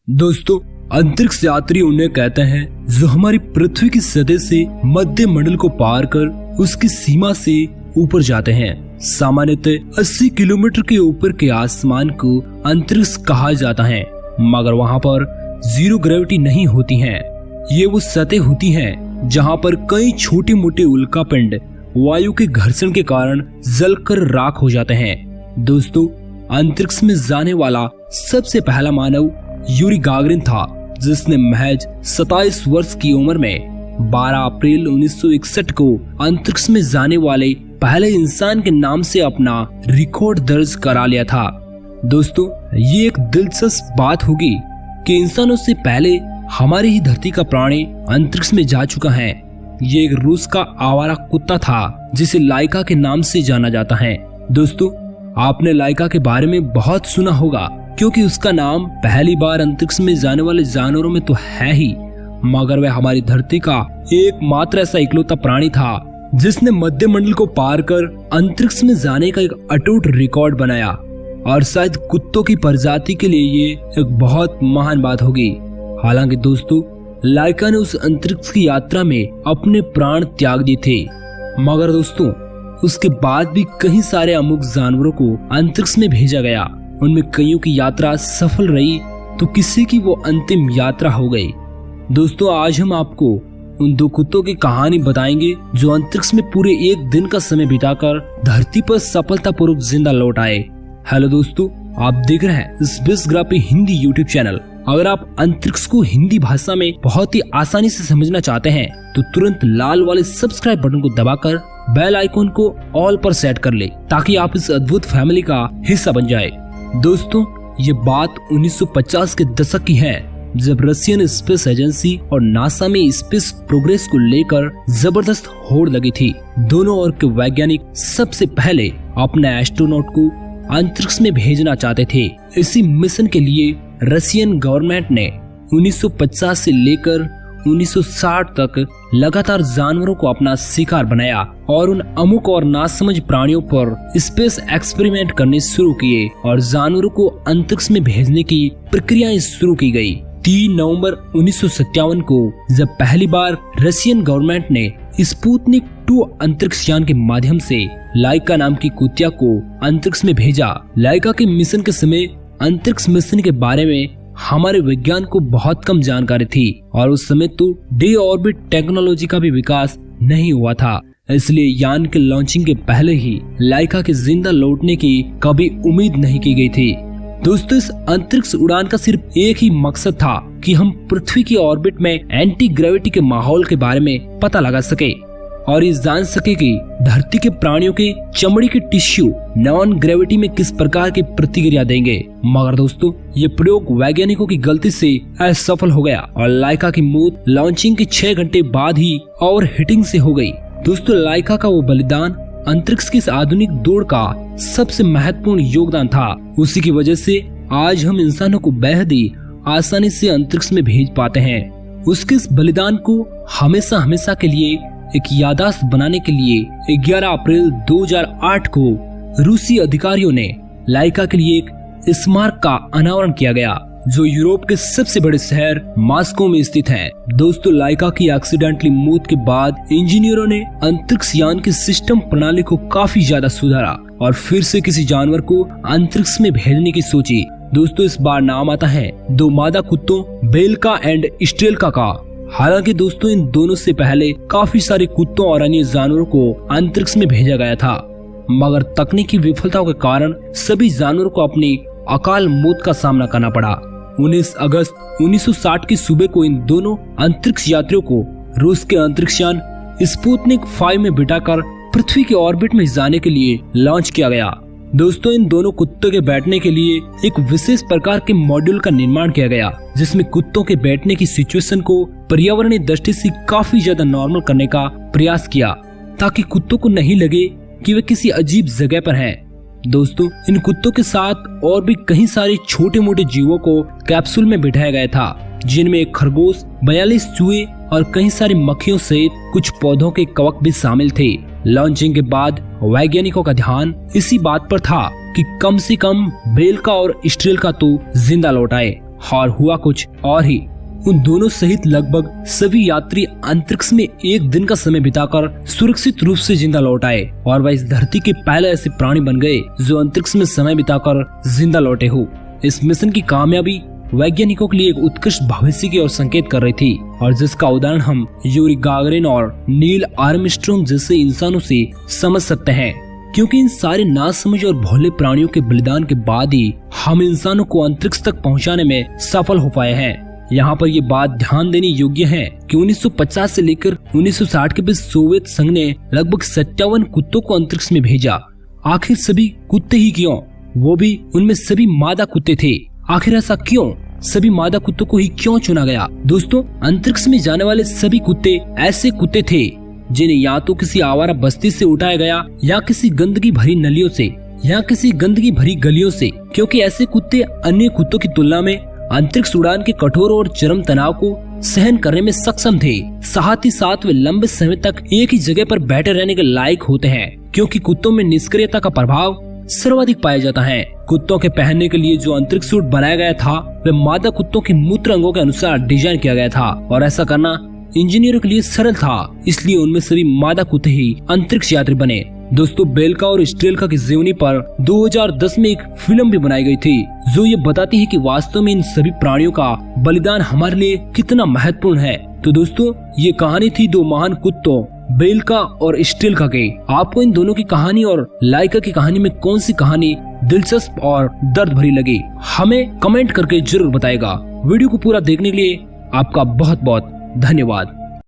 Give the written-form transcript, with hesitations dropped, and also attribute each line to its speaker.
Speaker 1: दोस्तों, अंतरिक्ष यात्री उन्हें कहते हैं जो हमारी पृथ्वी की सतह से मध्य मंडल को पार कर उसकी सीमा से ऊपर जाते हैं। सामान्यतः 80 किलोमीटर के ऊपर के आसमान को अंतरिक्ष कहा जाता है, मगर वहाँ पर जीरो ग्रेविटी नहीं होती है। ये वो सतह होती हैं जहाँ पर कई छोटे मोटे उल्कापिंड वायु के घर्षण के कारण जलकर राख हो जाते हैं। दोस्तों, अंतरिक्ष में जाने वाला सबसे पहला मानव यूरी गागरिन था, जिसने महज 27 वर्ष की उम्र में 12 अप्रैल 1961 को अंतरिक्ष में जाने वाले पहले इंसान के नाम से अपना रिकॉर्ड दर्ज करा लिया था। दोस्तों, ये एक दिलचस्प बात होगी कि इंसानों से पहले हमारी ही धरती का प्राणी अंतरिक्ष में जा चुका है। ये एक रूस का आवारा कुत्ता था जिसे लाइका के नाम से जाना जाता है। दोस्तों, आपने लाइका के बारे में बहुत सुना होगा क्योंकि उसका नाम पहली बार अंतरिक्ष में जाने वाले जानवरों में तो है ही, मगर वह हमारी धरती का एकमात्र ऐसा इकलौता प्राणी था जिसने मध्य मंडल को पार कर अंतरिक्ष में जाने का एक अटूट रिकॉर्ड बनाया। और शायद कुत्तों की प्रजाति के लिए ये एक बहुत महान बात होगी। हालांकि दोस्तों, लाइका ने उस अंतरिक्ष की यात्रा में अपने प्राण त्याग दिए थे, मगर दोस्तों उसके बाद भी कई सारे अमुक जानवरों को अंतरिक्ष में भेजा गया। उनमें कईयों की यात्रा सफल रही तो किसी की वो अंतिम यात्रा हो गई। दोस्तों, आज हम आपको उन दो कुत्तों की कहानी बताएंगे जो अंतरिक्ष में पूरे एक दिन का समय बिताकर धरती पर सफलतापूर्वक जिंदा लौट आए। हेलो दोस्तों, आप देख रहे हैं स्पेसग्राफी हिंदी यूट्यूब चैनल। अगर आप अंतरिक्ष को हिंदी भाषा में बहुत ही आसानी से समझना चाहते हैं तो तुरंत लाल वाले सब्सक्राइब बटन को दबाकर बेल आइकॉन को ऑल पर सेट कर ले ताकि आप इस अद्भुत फैमिली का हिस्सा बन जाए। दोस्तों, ये बात 1950 के दशक की है, जब रशियन स्पेस एजेंसी और नासा में स्पेस प्रोग्रेस को लेकर जबरदस्त होड़ लगी थी। दोनों ओर के वैज्ञानिक सबसे पहले अपने एस्ट्रोनॉट को अंतरिक्ष में भेजना चाहते थे। इसी मिशन के लिए रशियन गवर्नमेंट ने 1950 से लेकर 1960 तक लगातार जानवरों को अपना शिकार बनाया और उन अमुक और नासमझ प्राणियों पर स्पेस एक्सपेरिमेंट करने शुरू किए और जानवरों को अंतरिक्ष में भेजने की प्रक्रियाएं शुरू की गई। 3 नवंबर 1957 को जब पहली बार रशियन गवर्नमेंट ने स्पुतनिक 2 अंतरिक्ष यान के माध्यम से लाइका नाम की कुतिया को अंतरिक्ष में भेजा। लाइका के मिशन के समय अंतरिक्ष मिशन के बारे में हमारे विज्ञान को बहुत कम जानकारी थी और उस समय तो डे ऑर्बिट टेक्नोलॉजी का भी विकास नहीं हुआ था, इसलिए यान के लॉन्चिंग के पहले ही लाइका के जिंदा लौटने की कभी उम्मीद नहीं की गई थी। दोस्तों, इस अंतरिक्ष उड़ान का सिर्फ एक ही मकसद था कि हम पृथ्वी की ऑर्बिट में एंटी ग्रेविटी के माहौल के बारे में पता लगा सके और ये जान सके कि धरती के प्राणियों के चमड़ी के टिश्यू नॉन ग्रेविटी में किस प्रकार की प्रतिक्रिया देंगे। मगर दोस्तों, ये प्रयोग वैज्ञानिकों की गलती से असफल हो गया और लाइका की मौत लॉन्चिंग के 6 घंटे बाद ही ओवर हीटिंग से हो गई। दोस्तों, लाइका का वो बलिदान अंतरिक्ष की इस आधुनिक दौड़ का सबसे महत्वपूर्ण योगदान था। उसी की वजह से आज हम इंसानों को बेहद ही आसानी से अंतरिक्ष में भेज पाते हैं। उसके इस बलिदान को हमेशा हमेशा के लिए एक याददाश्त बनाने के लिए 11 अप्रैल 2008 को रूसी अधिकारियों ने लाइका के लिए एक स्मारक का अनावरण किया गया जो यूरोप के सबसे बड़े शहर मॉस्को में स्थित है। दोस्तों, लाइका की एक्सीडेंटली मौत के बाद इंजीनियरों ने अंतरिक्ष यान की सिस्टम प्रणाली को काफी ज्यादा सुधारा और फिर से किसी जानवर को अंतरिक्ष में भेजने की सोची। दोस्तों, इस बार नाम आता है 2 मादा कुत्तों बेलका एंड स्ट्रेलका का। हालांकि दोस्तों, इन दोनों से पहले काफी सारे कुत्तों और अन्य जानवरों को अंतरिक्ष में भेजा गया था, मगर तकनीकी विफलताओं के कारण सभी जानवरों को अपनी अकाल मौत का सामना करना पड़ा। 19 अगस्त 1960 की सुबह को इन दोनों अंतरिक्ष यात्रियों को रूस के अंतरिक्ष यान स्पुतनिक 5 में बिठाकर पृथ्वी के ऑर्बिट में जाने के लिए लॉन्च किया गया। दोस्तों, इन दोनों कुत्तों के बैठने के लिए एक विशेष प्रकार के मॉड्यूल का निर्माण किया गया जिसमें कुत्तों के बैठने की सिचुएशन को पर्यावरणीय दृष्टि से काफी ज्यादा नॉर्मल करने का प्रयास किया ताकि कुत्तों को नहीं लगे कि वे किसी अजीब जगह पर हैं। दोस्तों, इन कुत्तों के साथ और भी कई सारे छोटे मोटे जीवों को कैप्सूल में बिठाया गया था, जिनमें एक खरगोश, 42 चूहे और कई सारी मक्खियों सहित कुछ पौधों के कवक भी शामिल थे। लॉन्चिंग के बाद वैज्ञानिकों का ध्यान इसी बात पर था कि कम से कम बेलका और स्ट्रेलका तो जिंदा लौट आए। और हुआ कुछ और ही। उन दोनों सहित लगभग सभी यात्री अंतरिक्ष में एक दिन का समय बिताकर सुरक्षित रूप से जिंदा लौट आए और वह इस धरती के पहले ऐसे प्राणी बन गए जो अंतरिक्ष में समय बिताकर जिंदा लौटे हो। इस मिशन की कामयाबी वैज्ञानिकों के लिए एक उत्कृष्ट भविष्य की ओर संकेत कर रही थी और जिसका उदाहरण हम यूरी गागरिन और नील आर्मस्ट्रॉन्ग जैसे इंसानों से समझ सकते हैं, क्योंकि इन सारे नासमझ और भोले प्राणियों के बलिदान के बाद ही हम इंसानों को अंतरिक्ष तक पहुंचाने में सफल हो पाए हैं। यहाँ पर ये बात ध्यान देने योग्य है कि 1950 से लेकर 1960 के बीच सोवियत संघ ने लगभग 57 कुत्तों को अंतरिक्ष में भेजा। आखिर सभी कुत्ते ही क्यों? वो भी उनमें सभी मादा कुत्ते थे। आखिर ऐसा क्यों? सभी मादा कुत्तों को ही क्यों चुना गया? दोस्तों, अंतरिक्ष में जाने वाले सभी कुत्ते ऐसे कुत्ते थे जिन्हें या तो किसी आवारा बस्ती से उठाया गया या किसी गंदगी भरी नलियों से या किसी गंदगी भरी गलियों से, क्योंकि ऐसे कुत्ते अन्य कुत्तों की तुलना में अंतरिक्ष उड़ान के कठोर और चरम तनाव को सहन करने में सक्षम थे। साथ ही साथ वे लंबे समय तक एक ही जगह पर बैठे रहने के लायक होते हैं, क्योंकि कुत्तों में निष्क्रियता का प्रभाव सर्वाधिक पाया जाता है। कुत्तों के पहनने के लिए जो अंतरिक्ष सूट बनाया गया था वह मादा कुत्तों के मूत्र अंगों के अनुसार डिजाइन किया गया था और ऐसा करना इंजीनियरों के लिए सरल था, इसलिए उनमें सभी मादा कुत्ते ही अंतरिक्ष यात्री बने। दोस्तों, बेल्का और स्ट्रेलका की जीवनी पर 2010 में एक फिल्म भी बनाई गई थी जो ये बताती है कि वास्तव में इन सभी प्राणियों का बलिदान हमारे लिए कितना महत्वपूर्ण है। तो दोस्तों, ये कहानी थी दो महान कुत्तों बेल्का और स्ट्रेलका के। आपको इन दोनों की कहानी और लाइका की कहानी में कौन सी कहानी दिलचस्प और दर्द भरी लगी, हमें कमेंट करके जरूर बताएगा। वीडियो को पूरा देखने के लिए आपका बहुत बहुत धन्यवाद।